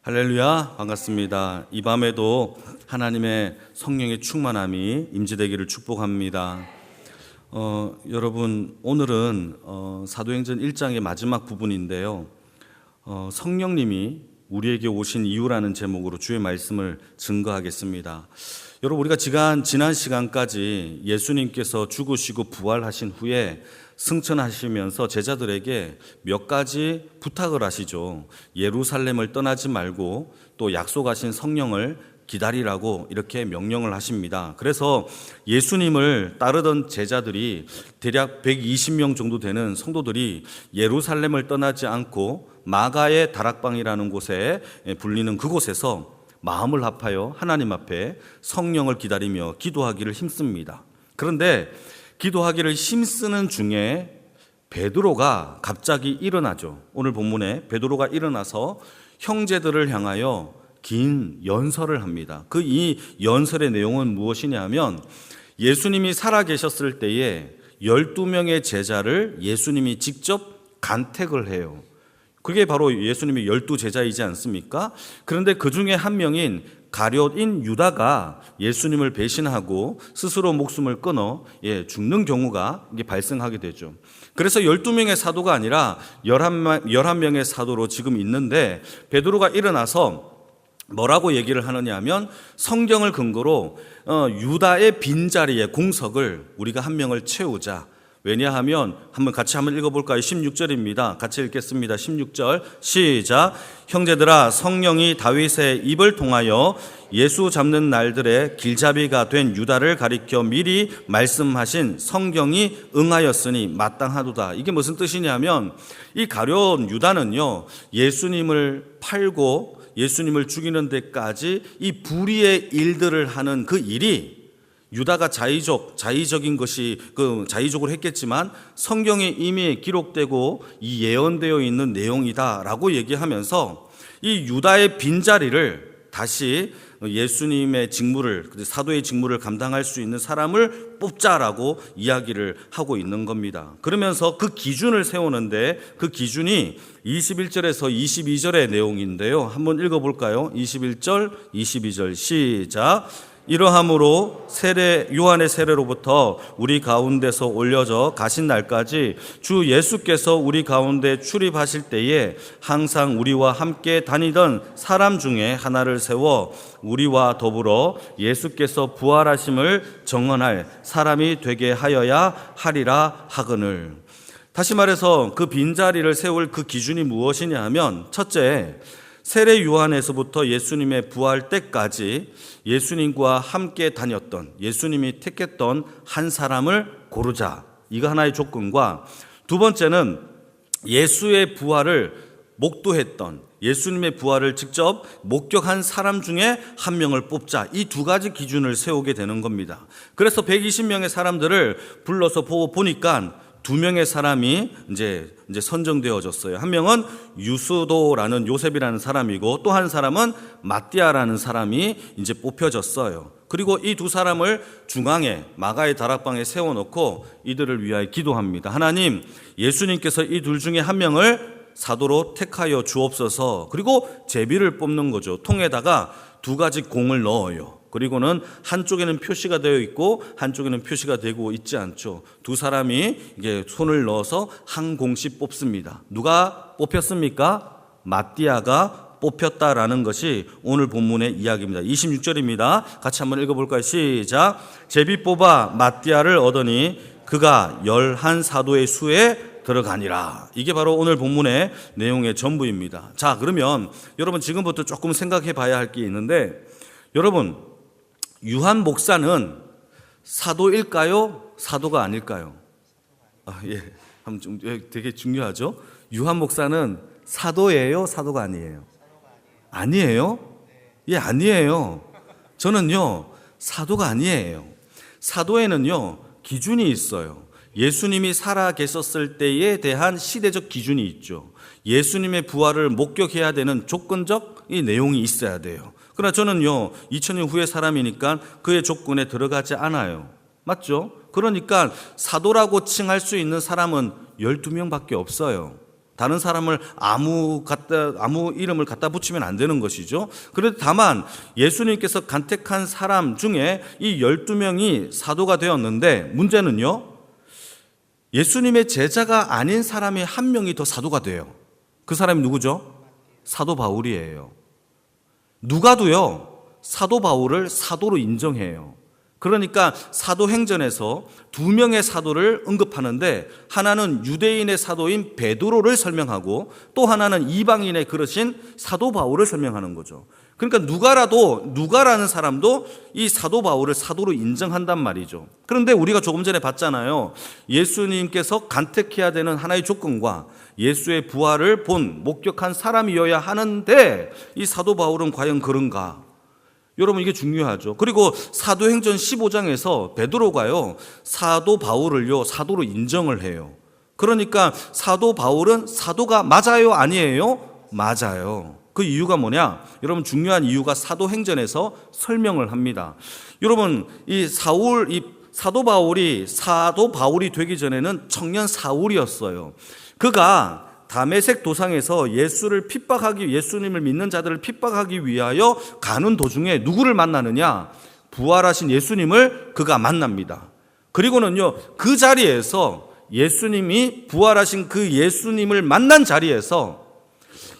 할렐루야, 반갑습니다. 이 밤에도 하나님의 성령의 충만함이 임재되기를 축복합니다. 여러분, 오늘은 사도행전 1장의 마지막 부분인데요. 성령님이 우리에게 오신 이유라는 제목으로 주의 말씀을 증거하겠습니다. 여러분, 우리가 지난 시간까지 예수님께서 죽으시고 부활하신 후에 승천하시면서 제자들에게 몇 가지 부탁을 하시죠. 예루살렘을 떠나지 말고 또 약속하신 성령을 기다리라고 이렇게 명령을 하십니다. 그래서 예수님을 따르던 제자들이 대략 120명 정도 되는 성도들이 예루살렘을 떠나지 않고 마가의 다락방이라는 곳에 불리는 그곳에서 마음을 합하여 하나님 앞에 성령을 기다리며 기도하기를 힘씁니다. 그런데 기도하기를 힘쓰는 중에 베드로가 갑자기 일어나죠. 오늘 본문에 베드로가 일어나서 형제들을 향하여 긴 연설을 합니다. 이 연설의 내용은 무엇이냐면 예수님이 살아계셨을 때에 12명의 제자를 예수님이 직접 간택을 해요. 그게 바로 예수님의 12제자이지 않습니까? 그런데 그 중에 한 명인 가룟인 유다가 예수님을 배신하고 스스로 목숨을 끊어 죽는 경우가 발생하게 되죠. 그래서 12명의 사도가 아니라 11명의 사도로 지금 있는데 베드로가 일어나서 뭐라고 얘기를 하느냐 하면 성경을 근거로 유다의 빈자리에 공석을 우리가 한 명을 채우자. 왜냐하면 같이 한번 읽어볼까요? 16절입니다. 같이 읽겠습니다. 16절 시작. 형제들아, 성령이 다윗의 입을 통하여 예수 잡는 날들에 길잡이가 된 유다를 가리켜 미리 말씀하신 성경이 응하였으니 마땅하도다. 이게 무슨 뜻이냐면 이 가룟 유다는요, 예수님을 팔고 예수님을 죽이는 데까지 이 불의의 일들을 하는 그 일이 유다가 자의적인 것이 자의적으로 했겠지만 성경에 이미 기록되고 이 예언되어 있는 내용이다라고 얘기하면서 이 유다의 빈자리를 다시 예수님의 직무를, 사도의 직무를 감당할 수 있는 사람을 뽑자라고 이야기를 하고 있는 겁니다. 그러면서 그 기준을 세우는데 그 기준이 21절에서 22절의 내용인데요. 한번 읽어볼까요? 21절, 22절 시작. 이러함으로 요한의 세례로부터 우리 가운데서 올려져 가신 날까지 주 예수께서 우리 가운데 출입하실 때에 항상 우리와 함께 다니던 사람 중에 하나를 세워 우리와 더불어 예수께서 부활하심을 정언할 사람이 되게 하여야 하리라 하거늘. 다시 말해서 그 빈자리를 세울 그 기준이 무엇이냐 하면 첫째, 세례 요한에서부터 예수님의 부활 때까지 예수님과 함께 다녔던, 예수님이 택했던 한 사람을 고르자. 이거 하나의 조건과 두 번째는 예수의 부활을 목도했던, 예수님의 부활을 직접 목격한 사람 중에 한 명을 뽑자. 이 두 가지 기준을 세우게 되는 겁니다. 그래서 120명의 사람들을 불러서 보니까 두 명의 사람이 이제 선정되어졌어요. 한 명은 유스도라는 요셉이라는 사람이고 또 한 사람은 마띠아라는 사람이 이제 뽑혀졌어요. 그리고 이 두 사람을 중앙에 마가의 다락방에 세워놓고 이들을 위하여 기도합니다. 하나님, 예수님께서 이 둘 중에 한 명을 사도로 택하여 주옵소서. 그리고 제비를 뽑는 거죠. 통에다가 두 가지 공을 넣어요. 그리고는 한쪽에는 표시가 되어 있고 한쪽에는 표시가 되고 있지 않죠. 두 사람이 이게 손을 넣어서 한 공씩 뽑습니다. 누가 뽑혔습니까? 마띠아가 뽑혔다라는 것이 오늘 본문의 이야기입니다. 26절입니다. 같이 한번 읽어볼까요? 시작. 제비 뽑아 마띠아를 얻으니 그가 11사도의 수에 들어가니라. 이게 바로 오늘 본문의 내용의 전부입니다. 자, 그러면 여러분 지금부터 조금 생각해 봐야 할 게 있는데, 여러분, 유한 목사는 사도일까요? 사도가 아닐까요? 되게 중요하죠? 유한 목사는 사도예요? 사도가 아니에요? 아니에요? 아니에요. 저는요, 사도가 아니에요. 사도에는요, 기준이 있어요. 예수님이 살아 계셨을 때에 대한 시대적 기준이 있죠. 예수님의 부활을 목격해야 되는 조건적 이 내용이 있어야 돼요. 그러나 저는요, 2000년 후의 사람이니까 그의 조건에 들어가지 않아요. 맞죠? 그러니까 사도라고 칭할 수 있는 사람은 12명밖에 없어요. 다른 사람을 아무 이름을 갖다 붙이면 안 되는 것이죠. 그런데 다만 예수님께서 간택한 사람 중에 이 12명이 사도가 되었는데, 문제는요, 예수님의 제자가 아닌 사람이 한 명이 더 사도가 돼요. 그 사람이 누구죠? 사도 바울이에요. 누가도요, 사도 바울을 사도로 인정해요. 그러니까 사도행전에서 2명의 사도를 언급하는데, 하나는 유대인의 사도인 베드로를 설명하고 또 하나는 이방인의 그릇인 사도 바울을 설명하는 거죠. 그러니까 누가라는 사람도 이 사도 바울을 사도로 인정한단 말이죠. 그런데 우리가 조금 전에 봤잖아요. 예수님께서 간택해야 되는 하나의 조건과 예수의 부활을 목격한 사람이어야 하는데, 이 사도 바울은 과연 그런가? 여러분, 이게 중요하죠. 그리고 사도행전 15장에서 베드로가요, 사도 바울을요, 사도로 인정을 해요. 그러니까 사도 바울은 사도가 맞아요, 아니에요? 맞아요. 그 이유가 뭐냐? 여러분, 중요한 이유가 사도행전에서 설명을 합니다. 여러분, 이 사도 바울이 되기 전에는 청년 사울이었어요. 그가 다메섹 도상에서 예수님을 믿는 자들을 핍박하기 위하여 가는 도중에 누구를 만나느냐? 부활하신 예수님을 그가 만납니다. 그리고는요, 그 자리에서 예수님이 부활하신 그 예수님을 만난 자리에서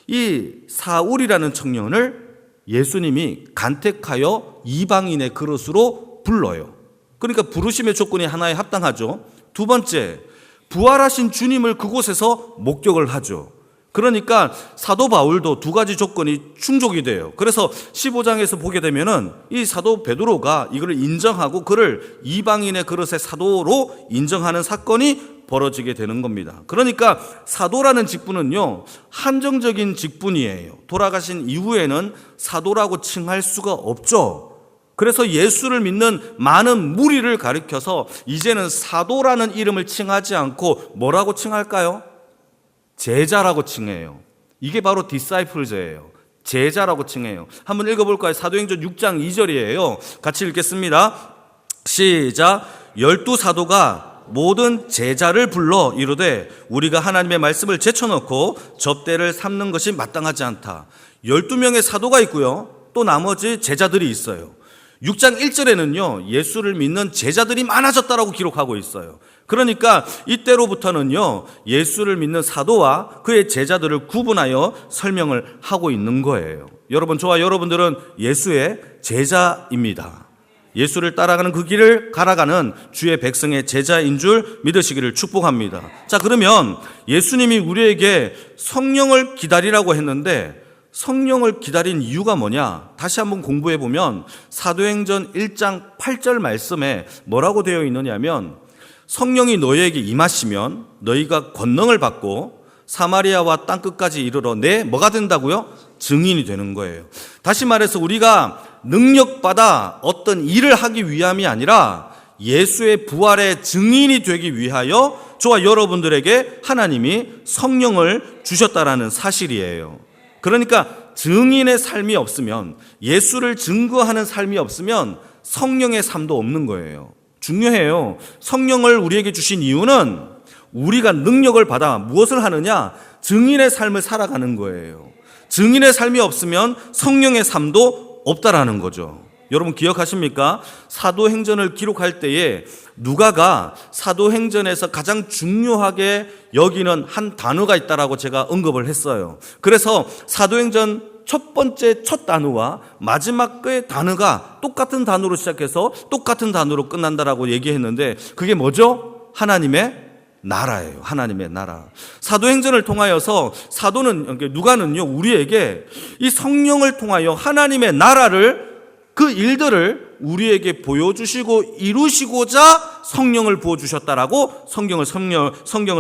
이 사울이라는 청년을 예수님이 간택하여 이방인의 그릇으로 불러요. 그러니까 부르심의 조건이 하나에 합당하죠. 두 번째, 부활하신 주님을 그곳에서 목격을 하죠. 그러니까 사도 바울도 두 가지 조건이 충족이 돼요. 그래서 15장에서 보게 되면은 이 사도 베드로가 이걸 인정하고 그를 이방인의 그릇의 사도로 인정하는 사건이 벌어지게 되는 겁니다. 그러니까 사도라는 직분은요, 한정적인 직분이에요. 돌아가신 이후에는 사도라고 칭할 수가 없죠. 그래서 예수를 믿는 많은 무리를 가리켜서 이제는 사도라는 이름을 칭하지 않고 뭐라고 칭할까요? 제자라고 칭해요. 이게 바로 디사이플즈예요. 제자라고 칭해요. 한번 읽어볼까요? 사도행전 6장 2절이에요. 같이 읽겠습니다. 시작. 12사도가 모든 제자를 불러 이르되 우리가 하나님의 말씀을 제쳐놓고 접대를 삼는 것이 마땅하지 않다. 12명의 사도가 있고요, 또 나머지 제자들이 있어요. 6장 1절에는요, 예수를 믿는 제자들이 많아졌다라고 기록하고 있어요. 그러니까 이때로부터는요, 예수를 믿는 사도와 그의 제자들을 구분하여 설명을 하고 있는 거예요. 저와 여러분들은 예수의 제자입니다. 예수를 따라가는 그 길을 갈아가는 주의 백성의 제자인 줄 믿으시기를 축복합니다. 자, 그러면 예수님이 우리에게 성령을 기다리라고 했는데, 성령을 기다린 이유가 뭐냐? 다시 한번 공부해 보면 사도행전 1장 8절 말씀에 뭐라고 되어 있느냐면, 성령이 너희에게 임하시면 너희가 권능을 받고 사마리아와 땅끝까지 이르러 뭐가 된다고요? 증인이 되는 거예요. 다시 말해서 우리가 능력받아 어떤 일을 하기 위함이 아니라 예수의 부활의 증인이 되기 위하여 저와 여러분들에게 하나님이 성령을 주셨다라는 사실이에요. 그러니까 증인의 삶이 없으면, 예수를 증거하는 삶이 없으면 성령의 삶도 없는 거예요. 중요해요. 성령을 우리에게 주신 이유는 우리가 능력을 받아 무엇을 하느냐? 증인의 삶을 살아가는 거예요. 증인의 삶이 없으면 성령의 삶도 없다라는 거죠. 여러분 기억하십니까? 사도행전을 기록할 때에 누가가 사도행전에서 가장 중요하게 여기는 한 단어가 있다라고 제가 언급을 했어요. 그래서 사도행전 첫 단어와 마지막의 단어가 똑같은 단어로 시작해서 똑같은 단어로 끝난다라고 얘기했는데, 그게 뭐죠? 하나님의 나라예요. 하나님의 나라. 사도행전을 통하여서 누가는요, 우리에게 이 성령을 통하여 하나님의 나라를, 그 일들을 우리에게 보여주시고 이루시고자 성령을 부어주셨다라고 성경을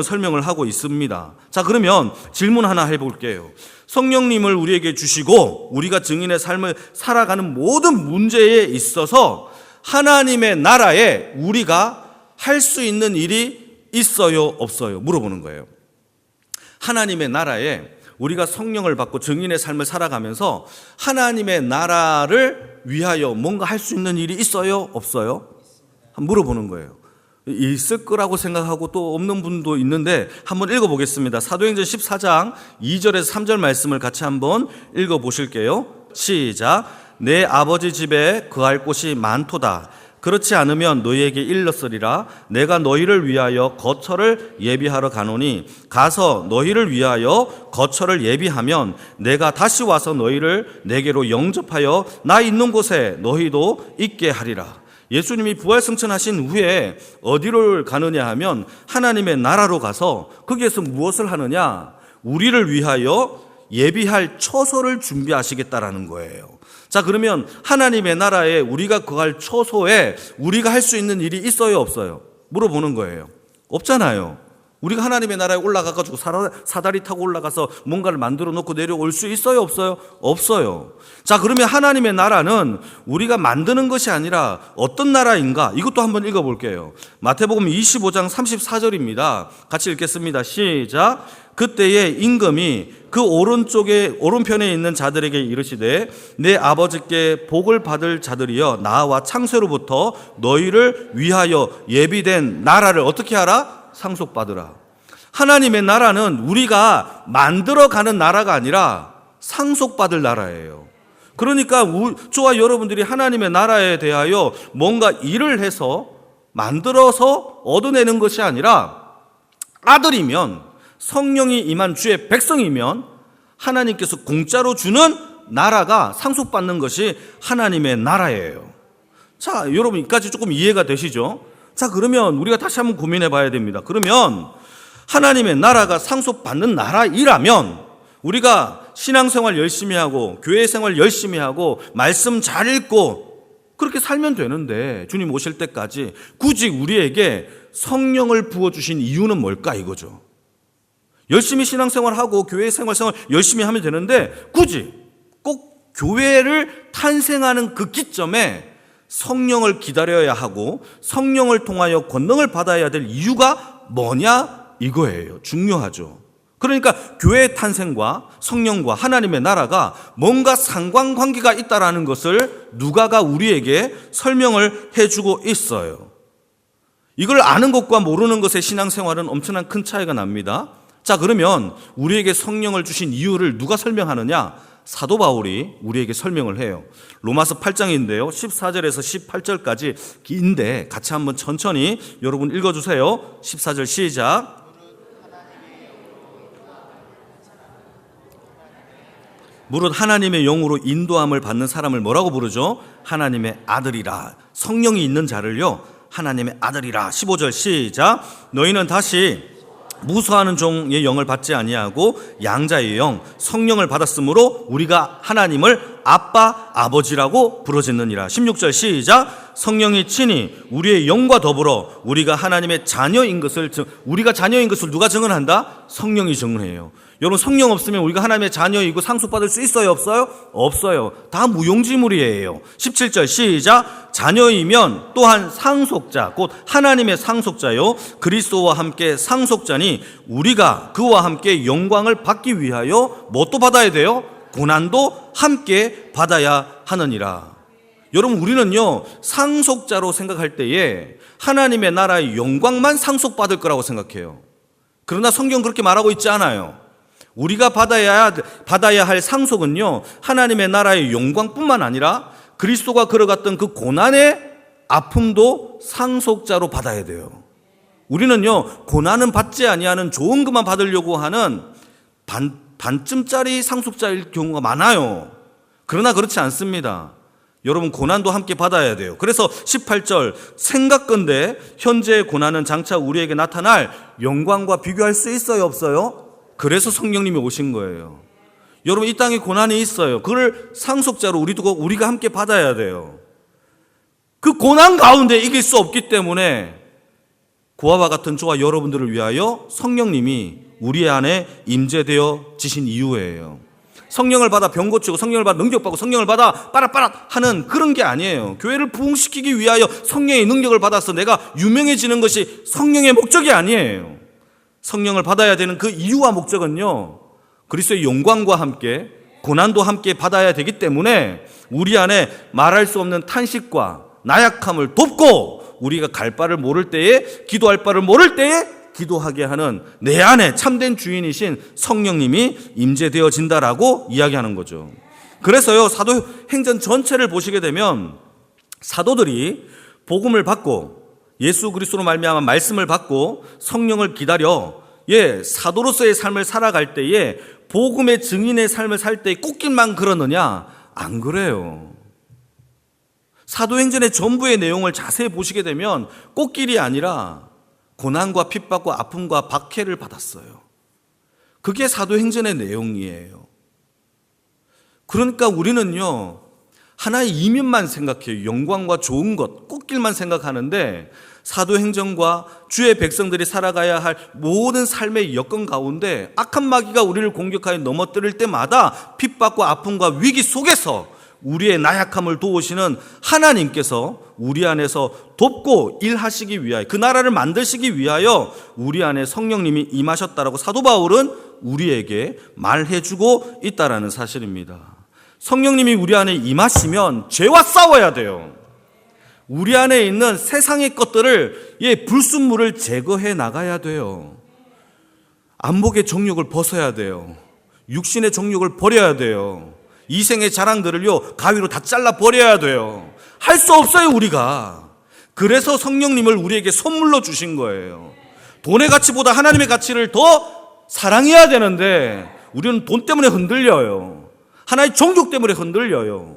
설명을 하고 있습니다. 자, 그러면 질문 하나 해볼게요. 성령님을 우리에게 주시고 우리가 증인의 삶을 살아가는 모든 문제에 있어서 하나님의 나라에 우리가 할 수 있는 일이 있어요, 없어요? 물어보는 거예요. 하나님의 나라에 우리가 성령을 받고 증인의 삶을 살아가면서 하나님의 나라를 위하여 뭔가 할 수 있는 일이 있어요, 없어요? 한번 물어보는 거예요. 있을 거라고 생각하고 또 없는 분도 있는데 한번 읽어보겠습니다. 사도행전 14장 2절에서 3절 말씀을 같이 한번 읽어보실게요. 시작. 내 아버지 집에 거할 곳이 많도다. 그렇지 않으면 너희에게 일렀으리라. 내가 너희를 위하여 거처를 예비하러 가노니 가서 너희를 위하여 거처를 예비하면 내가 다시 와서 너희를 내게로 영접하여 나 있는 곳에 너희도 있게 하리라. 예수님이 부활승천하신 후에 어디로 가느냐 하면 하나님의 나라로 가서 거기에서 무엇을 하느냐? 우리를 위하여 예비할 처소를 준비하시겠다라는 거예요. 자, 그러면 하나님의 나라에 우리가 거할 처소에 우리가 할 수 있는 일이 있어요, 없어요? 물어보는 거예요. 없잖아요. 우리가 하나님의 나라에 올라가가지고 사다리 타고 올라가서 뭔가를 만들어 놓고 내려올 수 있어요, 없어요? 없어요. 자, 그러면 하나님의 나라는 우리가 만드는 것이 아니라 어떤 나라인가? 이것도 한번 읽어볼게요. 마태복음 25장 34절입니다. 같이 읽겠습니다. 시작. 그때에 임금이 그 오른편에 있는 자들에게 이르시되 내 아버지께 복을 받을 자들이여 나와 창세로부터 너희를 위하여 예비된 나라를 어떻게 하라? 상속받으라. 하나님의 나라는 우리가 만들어가는 나라가 아니라 상속받을 나라예요. 그러니까 저와 여러분들이 하나님의 나라에 대하여 뭔가 일을 해서 만들어서 얻어내는 것이 아니라 아들이면 성령이 임한 주의 백성이면 하나님께서 공짜로 주는 나라가 상속받는 것이 하나님의 나라예요. 자, 여러분 여기까지 조금 이해가 되시죠? 자, 그러면 우리가 다시 한번 고민해 봐야 됩니다. 그러면 하나님의 나라가 상속받는 나라이라면 우리가 신앙생활 열심히 하고 교회 생활 열심히 하고 말씀 잘 읽고 그렇게 살면 되는데 주님 오실 때까지 굳이 우리에게 성령을 부어주신 이유는 뭘까 이거죠. 열심히 신앙생활하고 교회 생활 열심히 하면 되는데 굳이 꼭 교회를 탄생하는 그 기점에 성령을 기다려야 하고 성령을 통하여 권능을 받아야 될 이유가 뭐냐 이거예요. 중요하죠. 그러니까 교회의 탄생과 성령과 하나님의 나라가 뭔가 상관관계가 있다라는 것을 누가가 우리에게 설명을 해주고 있어요. 이걸 아는 것과 모르는 것의 신앙생활은 엄청난 큰 차이가 납니다. 자, 그러면 우리에게 성령을 주신 이유를 누가 설명하느냐? 사도 바울이 우리에게 설명을 해요. 로마서 8장인데요. 14절에서 18절까지 긴데 같이 한번 천천히 여러분 읽어주세요. 14절 시작. 무릇 하나님의 영으로 인도함을 받는 사람을 뭐라고 부르죠? 하나님의 아들이라. 성령이 있는 자를요, 하나님의 아들이라. 15절 시작. 너희는 다시 무수하는 종의 영을 받지 아니하고 양자의 영 성령을 받았으므로 우리가 하나님을 아빠 아버지라고 부르짖느니라. 16절 시작. 성령이 친히 우리의 영과 더불어 우리가 하나님의 자녀인 것을 우리가 자녀인 것을 누가 증언한다? 성령이 증언해요. 여러분, 성령 없으면 우리가 하나님의 자녀이고 상속받을 수 있어요, 없어요? 없어요. 다 무용지물이에요. 17절 시작. 자녀이면 또한 상속자, 곧 하나님의 상속자요 그리스도와 함께 상속자니 우리가 그와 함께 영광을 받기 위하여 뭣도 받아야 돼요? 고난도 함께 받아야 하느니라. 여러분, 우리는요 상속자로 생각할 때에 하나님의 나라의 영광만 상속받을 거라고 생각해요. 그러나 성경 그렇게 말하고 있지 않아요. 우리가 받아야 할 상속은요 하나님의 나라의 영광뿐만 아니라 그리스도가 걸어갔던 그 고난의 아픔도 상속자로 받아야 돼요. 우리는요 고난은 받지 아니하는 좋은 것만 받으려고 하는 반쯤짜리 상속자일 경우가 많아요. 그러나 그렇지 않습니다. 여러분, 고난도 함께 받아야 돼요. 그래서 18절 생각건대 현재의 고난은 장차 우리에게 나타날 영광과 비교할 수 있어요, 없어요? 그래서 성령님이 오신 거예요. 여러분, 이 땅에 고난이 있어요. 그걸 상속자로 우리가 함께 받아야 돼요. 그 고난 가운데 이길 수 없기 때문에 그와 같은 저와 여러분들을 위하여 성령님이 우리 안에 임재되어 지신 이유예요. 성령을 받아 병 고치고 성령을 받아 능력받고 성령을 받아 빠라빠라 하는 그런 게 아니에요. 교회를 부흥시키기 위하여 성령의 능력을 받아서 내가 유명해지는 것이 성령의 목적이 아니에요. 성령을 받아야 되는 그 이유와 목적은요 그리스도의 영광과 함께 고난도 함께 받아야 되기 때문에 우리 안에 말할 수 없는 탄식과 나약함을 돕고 우리가 갈 바를 모를 때에, 기도할 바를 모를 때에 기도하게 하는 내 안에 참된 주인이신 성령님이 임재되어진다라고 이야기하는 거죠. 그래서요, 사도행전 전체를 보시게 되면 사도들이 복음을 받고 예수 그리스도로 말미암아 말씀을 받고 성령을 기다려 사도로서의 삶을 살아갈 때에 복음의 증인의 삶을 살 때에 꽃길만 그러느냐? 안 그래요. 사도행전의 전부의 내용을 자세히 보시게 되면 꽃길이 아니라 고난과 핍박과 아픔과 박해를 받았어요. 그게 사도행전의 내용이에요. 그러니까 우리는요, 하나의 이면만 생각해요. 영광과 좋은 것, 꽃길만 생각하는데 사도행전과 주의 백성들이 살아가야 할 모든 삶의 여건 가운데 악한 마귀가 우리를 공격하여 넘어뜨릴 때마다 핍박과 아픔과 위기 속에서 우리의 나약함을 도우시는 하나님께서 우리 안에서 돕고 일하시기 위하여, 그 나라를 만드시기 위하여 우리 안에 성령님이 임하셨다라고 사도 바울은 우리에게 말해주고 있다라는 사실입니다. 성령님이 우리 안에 임하시면 죄와 싸워야 돼요. 우리 안에 있는 세상의 것들을, 불순물을 제거해 나가야 돼요. 안목의 정욕을 벗어야 돼요. 육신의 정욕을 버려야 돼요. 이생의 자랑들을요, 가위로 다 잘라 버려야 돼요. 할 수 없어요, 우리가. 그래서 성령님을 우리에게 선물로 주신 거예요. 돈의 가치보다 하나님의 가치를 더 사랑해야 되는데 우리는 돈 때문에 흔들려요. 하나의 종교 때문에 흔들려요.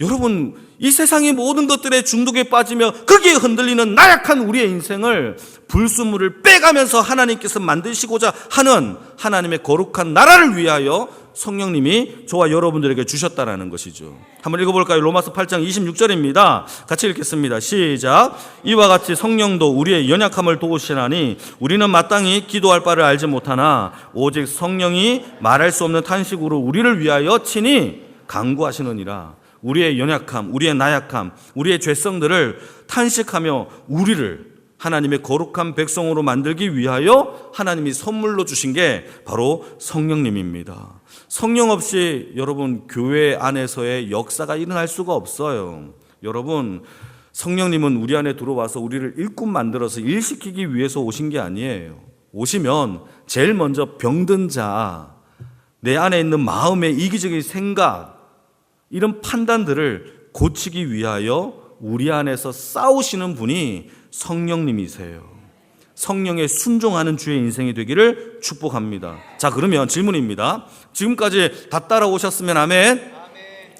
여러분, 이 세상의 모든 것들에 중독에 빠지며 거기에 흔들리는 나약한 우리의 인생을 불순물을 빼가면서 하나님께서 만드시고자 하는 하나님의 거룩한 나라를 위하여 성령님이 저와 여러분들에게 주셨다라는 것이죠. 한번 읽어볼까요? 로마서 8장 26절입니다. 같이 읽겠습니다. 시작. 이와 같이 성령도 우리의 연약함을 도우시나니 우리는 마땅히 기도할 바를 알지 못하나 오직 성령이 말할 수 없는 탄식으로 우리를 위하여 친히 간구하시느니라. 우리의 연약함, 우리의 나약함, 우리의 죄성들을 탄식하며 우리를 하나님의 거룩한 백성으로 만들기 위하여 하나님이 선물로 주신 게 바로 성령님입니다. 성령 없이 여러분 교회 안에서의 역사가 일어날 수가 없어요. 여러분, 성령님은 우리 안에 들어와서 우리를 일꾼 만들어서 일시키기 위해서 오신 게 아니에요. 오시면 제일 먼저 병든 자, 내 안에 있는 마음의 이기적인 생각, 이런 판단들을 고치기 위하여 우리 안에서 싸우시는 분이 성령님이세요. 성령에 순종하는 주의 인생이 되기를 축복합니다. 자, 그러면 질문입니다. 지금까지 다 따라오셨으면 아멘.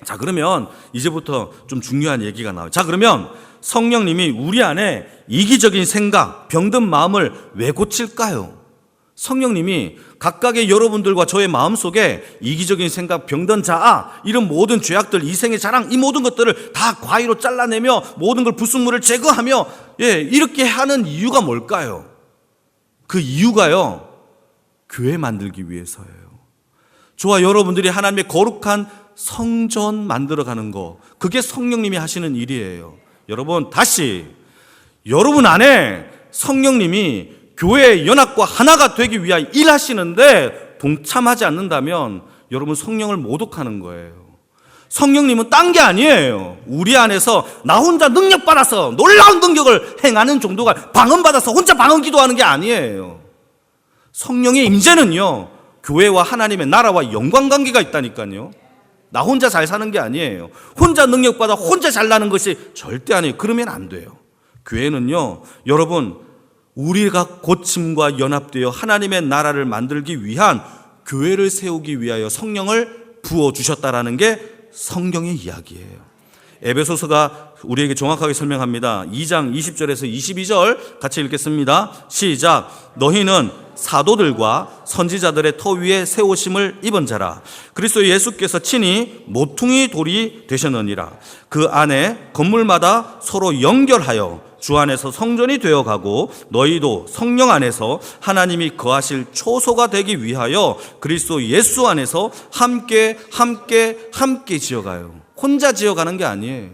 자, 그러면 이제부터 좀 중요한 얘기가 나와요. 자, 그러면 성령님이 우리 안에 이기적인 생각, 병든 마음을 왜 고칠까요? 성령님이 각각의 여러분들과 저의 마음속에 이기적인 생각, 병든 자아, 이런 모든 죄악들, 이생의 자랑, 이 모든 것들을 다 과위로 잘라내며 모든 걸 불순물을 제거하며 이렇게 하는 이유가 뭘까요? 그 이유가요, 교회 만들기 위해서예요. 저와 여러분들이 하나님의 거룩한 성전 만들어가는 거, 그게 성령님이 하시는 일이에요. 여러분, 다시 여러분 안에 성령님이 교회의 연합과 하나가 되기 위하여 일하시는데 동참하지 않는다면 여러분 성령을 모독하는 거예요. 성령님은 딴 게 아니에요. 우리 안에서 나 혼자 능력받아서 놀라운 능력을 행하는 정도가 방언받아서 혼자 방언 기도하는 게 아니에요. 성령의 임재는요, 교회와 하나님의 나라와 연관관계가 있다니까요. 나 혼자 잘 사는 게 아니에요. 혼자 능력받아 혼자 잘나는 것이 절대 아니에요. 그러면 안 돼요. 교회는요, 여러분, 우리가 고침과 연합되어 하나님의 나라를 만들기 위한 교회를 세우기 위하여 성령을 부어주셨다라는 게 성경의 이야기예요. 에베소서가 우리에게 정확하게 설명합니다. 2장 20절에서 22절 같이 읽겠습니다. 시작. 너희는 사도들과 선지자들의 터 위에 세우심을 입은 자라. 그리스도 예수께서 친히 모퉁이 돌이 되셨느니라. 그 안에 건물마다 서로 연결하여 주 안에서 성전이 되어가고 너희도 성령 안에서 하나님이 거하실 초소가 되기 위하여 그리스도 예수 안에서 함께 지어가요. 혼자 지어가는 게 아니에요.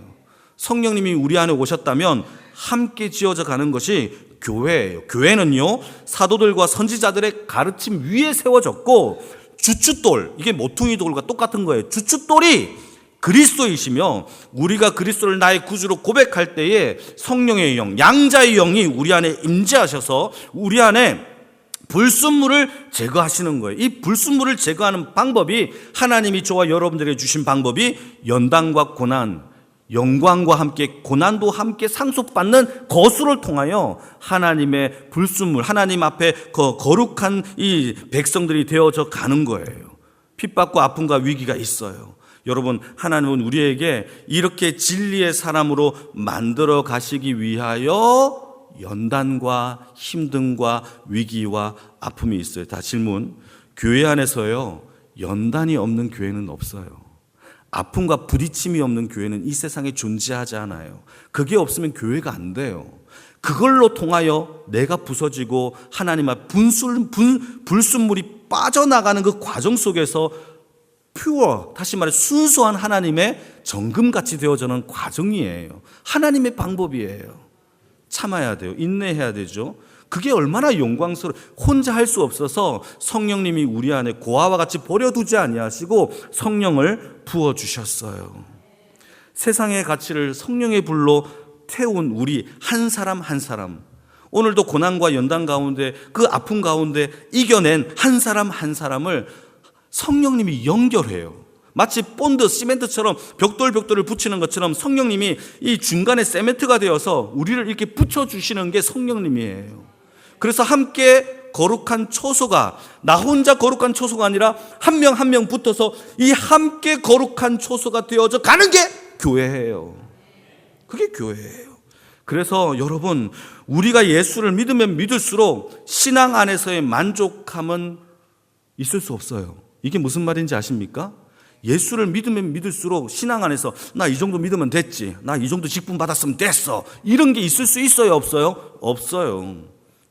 성령님이 우리 안에 오셨다면 함께 지어져 가는 것이 교회예요. 교회는요, 사도들과 선지자들의 가르침 위에 세워졌고 주춧돌, 이게 모퉁이 돌과 똑같은 거예요. 주춧돌이 그리스도이시며 우리가 그리스도를 나의 구주로 고백할 때에 성령의 영, 양자의 영이 우리 안에 임재하셔서 우리 안에 불순물을 제거하시는 거예요. 이 불순물을 제거하는 방법이 하나님이 저와 여러분들에게 주신 방법이 연단과 고난, 영광과 함께 고난도 함께 상속받는 거수를 통하여 하나님의 불순물, 하나님 앞에 거룩한 이 백성들이 되어져 가는 거예요. 핍박과 아픔과 위기가 있어요. 여러분, 하나님은 우리에게 이렇게 진리의 사람으로 만들어 가시기 위하여 연단과 힘듦과 위기와 아픔이 있어요. 다 질문. 교회 안에서요, 연단이 없는 교회는 없어요. 아픔과 부딪힘이 없는 교회는 이 세상에 존재하지 않아요. 그게 없으면 교회가 안 돼요. 그걸로 통하여 내가 부서지고 하나님 앞 불순물이 빠져나가는 그 과정 속에서 다시 말해 순수한 하나님의 정금같이 되어지는 과정이에요. 하나님의 방법이에요. 참아야 돼요. 인내해야 되죠. 그게 얼마나 영광스러워. 혼자 할 수 없어서 성령님이 우리 안에 고아와 같이 버려두지 아니하시고 성령을 부어주셨어요. 세상의 가치를 성령의 불로 태운 우리 한 사람 한 사람, 오늘도 고난과 연단 가운데 그 아픔 가운데 이겨낸 한 사람 한 사람을 성령님이 연결해요. 마치 본드, 시멘트처럼 벽돌을 붙이는 것처럼 성령님이 이 중간에 세멘트가 되어서 우리를 이렇게 붙여주시는 게 성령님이에요. 그래서 함께 거룩한 초소가, 나 혼자 거룩한 초소가 아니라 한 명 한 명 붙어서 이 함께 거룩한 초소가 되어져 가는 게 교회예요. 그게 교회예요. 그래서 여러분, 우리가 예수를 믿으면 믿을수록 신앙 안에서의 만족함은 있을 수 없어요. 이게 무슨 말인지 아십니까? 예수를 믿으면 믿을수록 신앙 안에서 나 이 정도 믿으면 됐지, 나 이 정도 직분 받았으면 됐어, 이런 게 있을 수 있어요, 없어요? 없어요.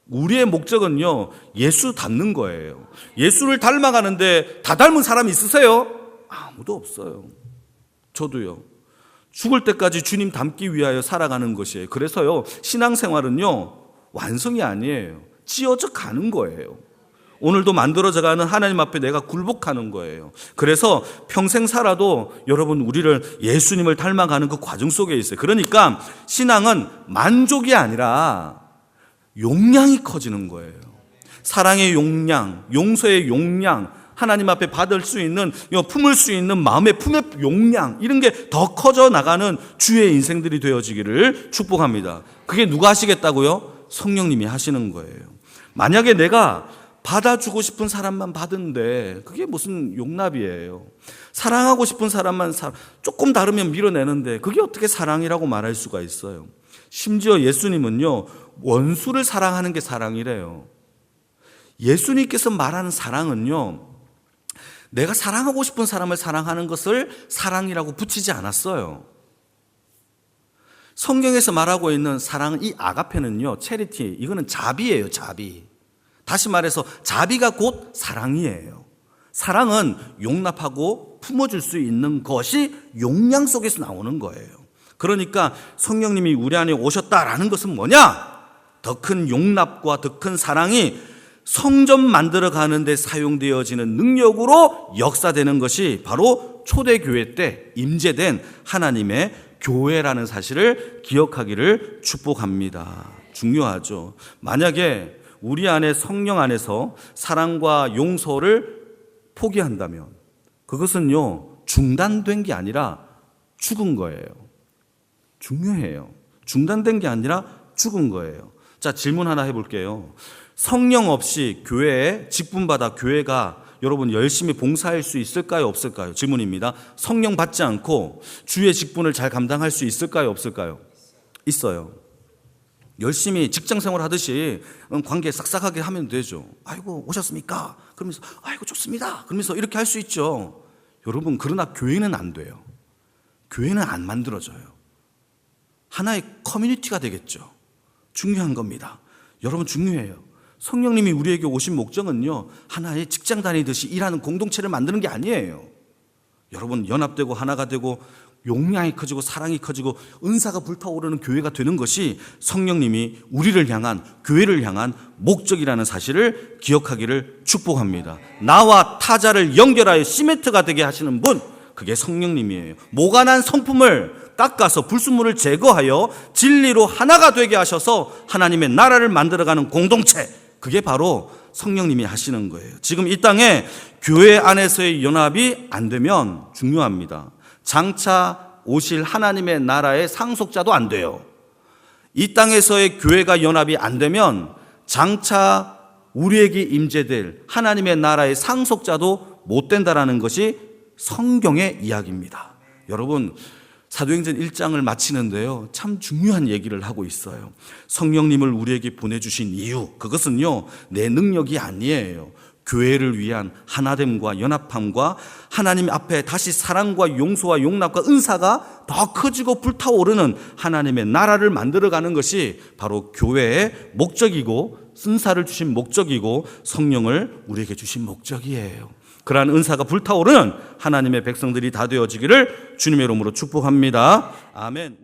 우리의 목적은요, 예수 닮는 거예요. 예수를 닮아가는데 다 닮은 사람이 있으세요? 아무도 없어요. 저도요. 죽을 때까지 주님 닮기 위하여 살아가는 것이에요. 그래서요, 신앙생활은요, 완성이 아니에요. 찌어져 가는 거예요. 오늘도 만들어져가는 하나님 앞에 내가 굴복하는 거예요. 그래서 평생 살아도 여러분, 우리를 예수님을 닮아가는 그 과정 속에 있어요. 그러니까 신앙은 만족이 아니라 용량이 커지는 거예요. 사랑의 용량, 용서의 용량, 하나님 앞에 받을 수 있는, 품을 수 있는 마음의 품의 용량, 이런 게 더 커져 나가는 주의 인생들이 되어지기를 축복합니다. 그게 누가 하시겠다고요? 성령님이 하시는 거예요. 만약에 내가 받아주고 싶은 사람만 받은데 그게 무슨 용납이에요. 사랑하고 싶은 사람만 조금 다르면 밀어내는데 그게 어떻게 사랑이라고 말할 수가 있어요. 심지어 예수님은요, 원수를 사랑하는 게 사랑이래요. 예수님께서 말하는 사랑은요, 내가 사랑하고 싶은 사람을 사랑하는 것을 사랑이라고 붙이지 않았어요. 성경에서 말하고 있는 사랑은, 이 아가페는요, 체리티, 이거는 자비예요, 자비. 다시 말해서 자비가 곧 사랑이에요. 사랑은 용납하고 품어줄 수 있는 것이 용량 속에서 나오는 거예요. 그러니까 성령님이 우리 안에 오셨다라는 것은 뭐냐? 더 큰 용납과 더 큰 사랑이 성전 만들어 가는데 사용되어지는 능력으로 역사되는 것이 바로 초대교회 때 임재된 하나님의 교회라는 사실을 기억하기를 축복합니다. 중요하죠. 만약에 우리 안에, 성령 안에서 사랑과 용서를 포기한다면 그것은요, 중단된 게 아니라 죽은 거예요. 중요해요. 중단된 게 아니라 죽은 거예요. 자, 질문 하나 해볼게요. 성령 없이 교회에 직분받아 교회가 여러분 열심히 봉사할 수 있을까요, 없을까요? 질문입니다. 성령 받지 않고 주의 직분을 잘 감당할 수 있을까요, 없을까요? 있어요. 열심히 직장생활 하듯이 관계 싹싹하게 하면 되죠. 아이고, 오셨습니까? 그러면서 아이고, 좋습니다. 그러면서 이렇게 할 수 있죠. 여러분, 그러나 교회는 안 돼요. 교회는 안 만들어져요. 하나의 커뮤니티가 되겠죠. 중요한 겁니다. 여러분, 중요해요. 성령님이 우리에게 오신 목적은요, 하나의 직장 다니듯이 일하는 공동체를 만드는 게 아니에요. 여러분, 연합되고 하나가 되고 용량이 커지고 사랑이 커지고 은사가 불타오르는 교회가 되는 것이 성령님이 우리를 향한, 교회를 향한 목적이라는 사실을 기억하기를 축복합니다. 나와 타자를 연결하여 시멘트가 되게 하시는 분, 그게 성령님이에요. 모관한 성품을 깎아서 불순물을 제거하여 진리로 하나가 되게 하셔서 하나님의 나라를 만들어가는 공동체, 그게 바로 성령님이 하시는 거예요. 지금 이 땅에 교회 안에서의 연합이 안 되면 중요합니다. 장차 오실 하나님의 나라의 상속자도 안 돼요. 이 땅에서의 교회가 연합이 안 되면 장차 우리에게 임재될 하나님의 나라의 상속자도 못 된다라는 것이 성경의 이야기입니다. 여러분, 사도행전 1장을 마치는데요, 참 중요한 얘기를 하고 있어요. 성령님을 우리에게 보내주신 이유, 그것은요 내 능력이 아니에요. 교회를 위한 하나됨과 연합함과 하나님 앞에 다시 사랑과 용서와 용납과 은사가 더 커지고 불타오르는 하나님의 나라를 만들어가는 것이 바로 교회의 목적이고, 은사를 주신 목적이고, 성령을 우리에게 주신 목적이에요. 그러한 은사가 불타오르는 하나님의 백성들이 다 되어지기를 주님의 이름으로 축복합니다. 아멘.